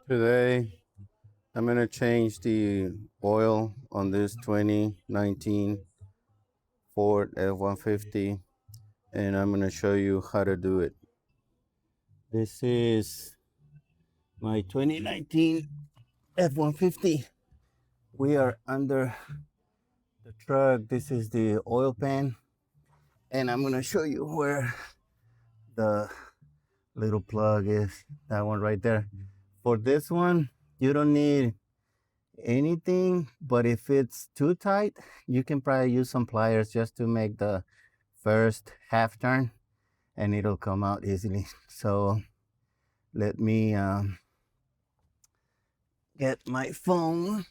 Today, I'm going to change the oil on this 2019 Ford F-150, and I'm going to show you how to do it. This is my 2019 F-150. We are under the truck. This is the oil pan, and I'm going to show you where the little plug is. That one right there. For this one, you don't need anything, but if it's too tight, you can probably use some pliers just to make the first half turn, and it'll come out easily. So let me get my phone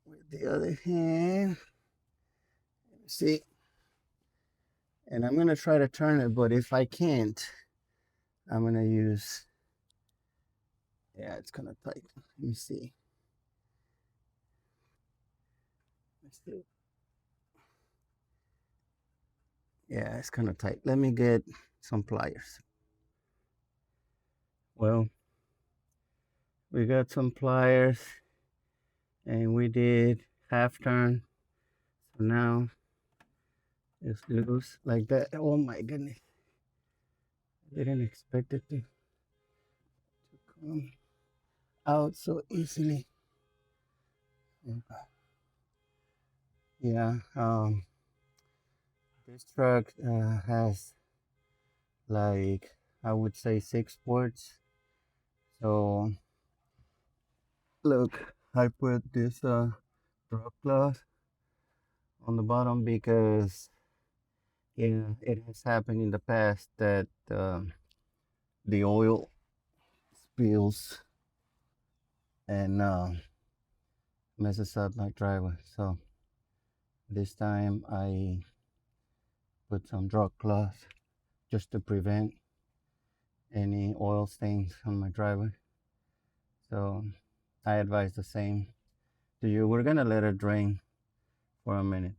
with the other hand. See, and I'm gonna try to turn it, but if I can't, I'm gonna use, yeah, it's kind of tight. Let me see. Let's do, yeah, it's kind of tight. Let me get some pliers. Well, we got some pliers and we did half turn. So now it's loose like that. Oh my goodness. I didn't expect it to come out so easily. Yeah, this truck has, like, I would say 6 ports. So look, I put this drop cloth on the bottom because, yeah, it has happened in the past that the oil spills and messes up my driveway. So this time I put some drop cloth just to prevent any oil stains on my driveway. So I advise the same to you. We're gonna let it drain for a minute.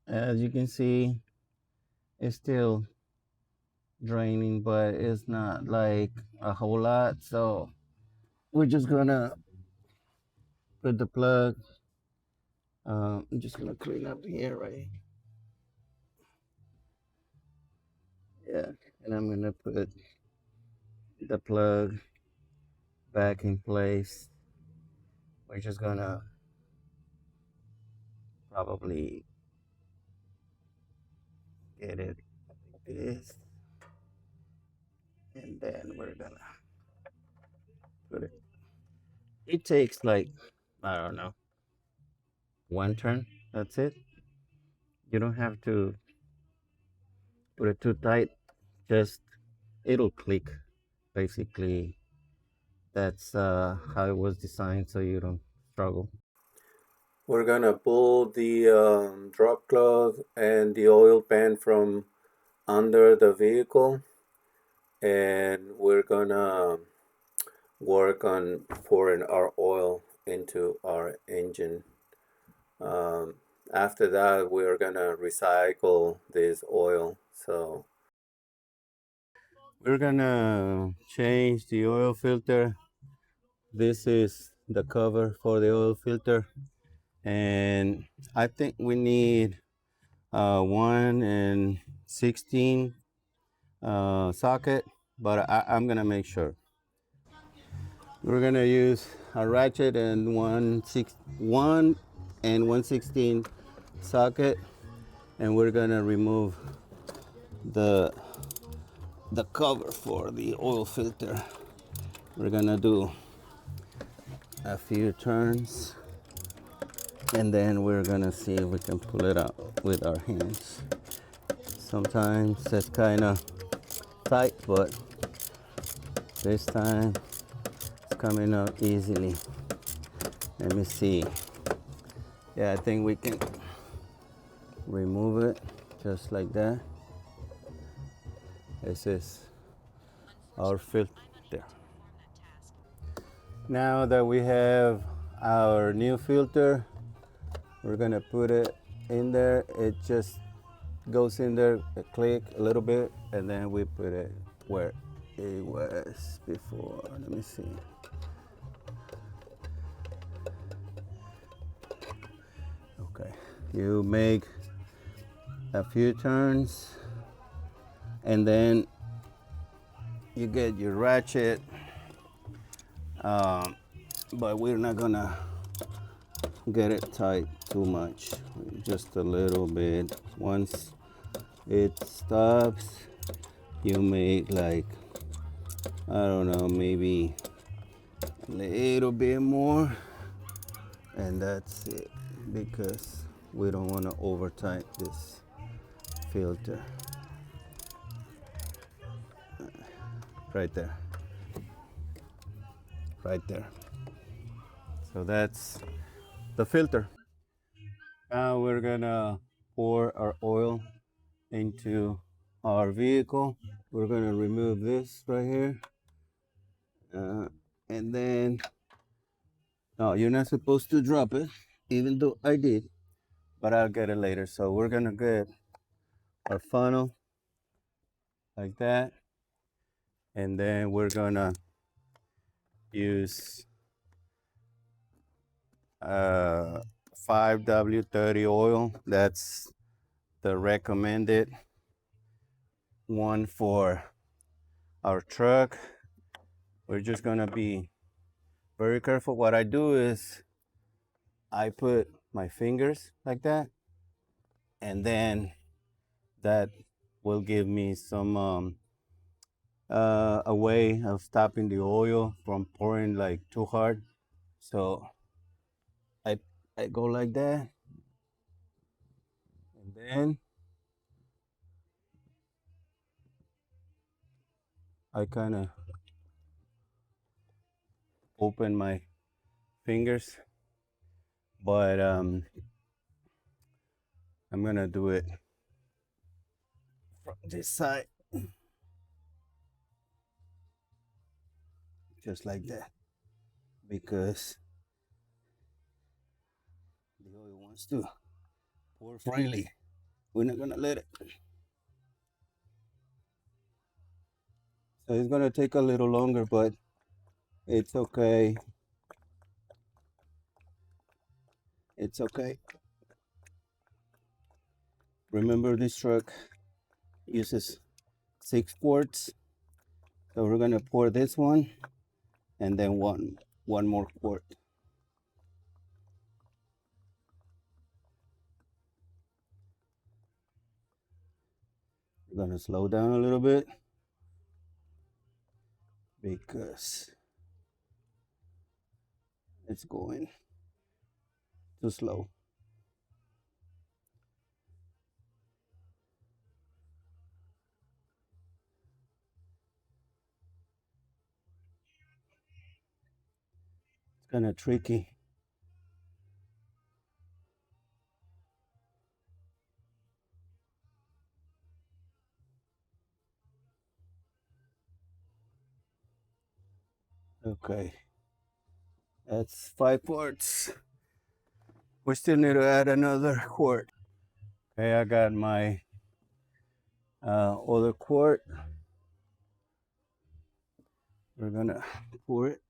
As you can see, it's still draining, but it's not like a whole lot. So we're just gonna put the plug. I'm just gonna clean up here, right? Yeah, and I'm gonna put the plug back in place. We're just gonna probably get it like this, and then we're gonna put it. It takes like, I don't know, one turn. That's it. You don't have to put it too tight. Just it'll click. Basically, that's how it was designed, so you don't struggle. We're gonna pull the drop cloth and the oil pan from under the vehicle, and we're gonna work on pouring our oil into our engine. Um, After that, we're gonna recycle this oil. So we're gonna change the oil filter. This is the cover for the oil filter, and I think we need 1 and 16 socket, but I'm gonna make sure. We're gonna use a ratchet and 1 and 1/16 socket, and we're gonna remove the the cover for the oil filter. We're gonna do a few turns, and then we're gonna see if we can pull it out with our hands. Sometimes it's kind of tight, but this time it's coming out easily. Let me see. Yeah, I think we can remove it just like that. This is our filter. Now that we have our new filter, we're gonna put it in there. It just goes in there, a click a little bit, and then we put it where it was before. Let me see. Okay, you make a few turns and then you get your ratchet, um, but we're not gonna get it tight too much, just a little bit. Once it stops, you make like, I don't know, maybe a little bit more, and that's it, because we don't want to over tight this filter. Right there, right there. So that's the filter. Now we're gonna pour our oil into our vehicle. We're gonna remove this right here, and then, no, you're not supposed to drop it, even though I did, but I'll get it later. So we're gonna get our funnel like that, and then we're gonna use 5W30 oil. That's the recommended one for our truck. We're just gonna be very careful. What I do is I put my fingers like that, and then that will give me some a way of stopping the oil from pouring like too hard. So I I go like that, and then I kind of open my fingers, but I'm gonna do it from this side, just like that, because the oil wants to pour freely. We're not gonna let it. So it's gonna take a little longer, but it's okay. It's okay. Remember, this truck uses 6 quarts, so we're gonna pour this one and then one more quart. We're gonna slow down a little bit because it's going too slow. It's kind of tricky. Okay, that's 5 quarts. We still need to add another quart. Okay, I got my other quart. We're gonna pour it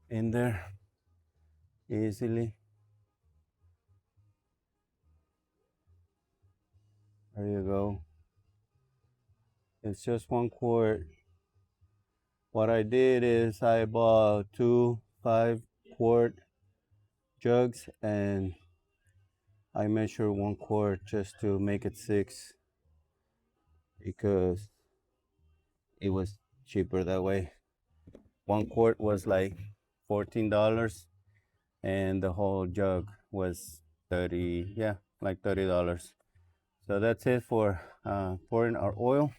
in there easily. There you go. It's just 1 quart. What I did is I bought 2 5-quart jugs, and I measured 1 quart just to make it 6, because it was cheaper that way. 1 quart was like $14, and the whole jug was 30, yeah, like $30. So that's it for pouring our oil.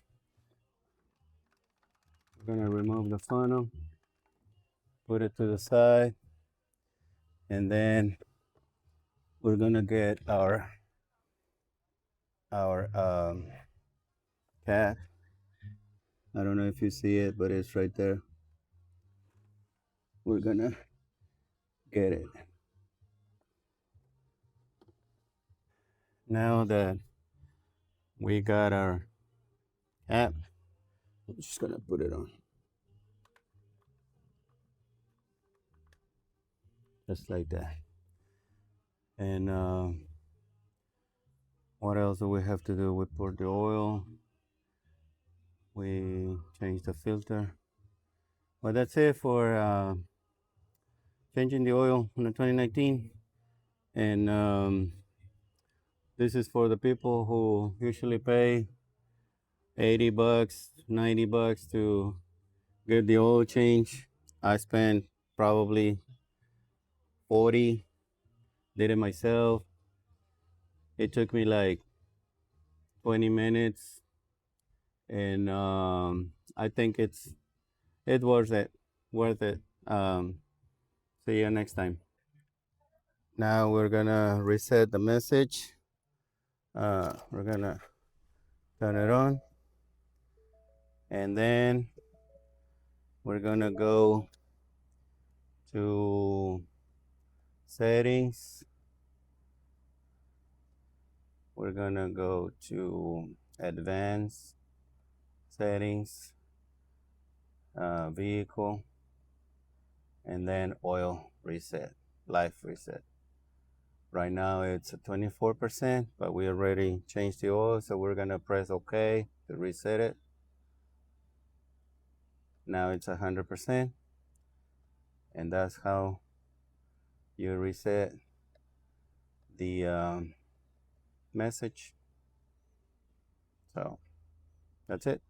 We're gonna remove the funnel, put it to the side, and then we're gonna get our cat. I don't know if you see it, but it's right there. We're gonna get it. Now that we got our app. I'm just gonna put it on just like that. And what else do we have to do? We pour the oil. We change the filter. Well, that's it for changing the oil in the 2019. And this is for the people who usually pay $80, $90 to get the oil change. I spent probably 40, did it myself. It took me like 20 minutes, and I think it's worth it. Worth it. See you next time. Now we're gonna reset the message. We're gonna turn it on, and then we're gonna go to settings. We're gonna go to advanced settings, vehicle, and then oil reset, life reset. Right now it's at 24%, but we already changed the oil, so we're gonna press OK to reset it. Now it's 100%, and that's how you reset the message. So that's it.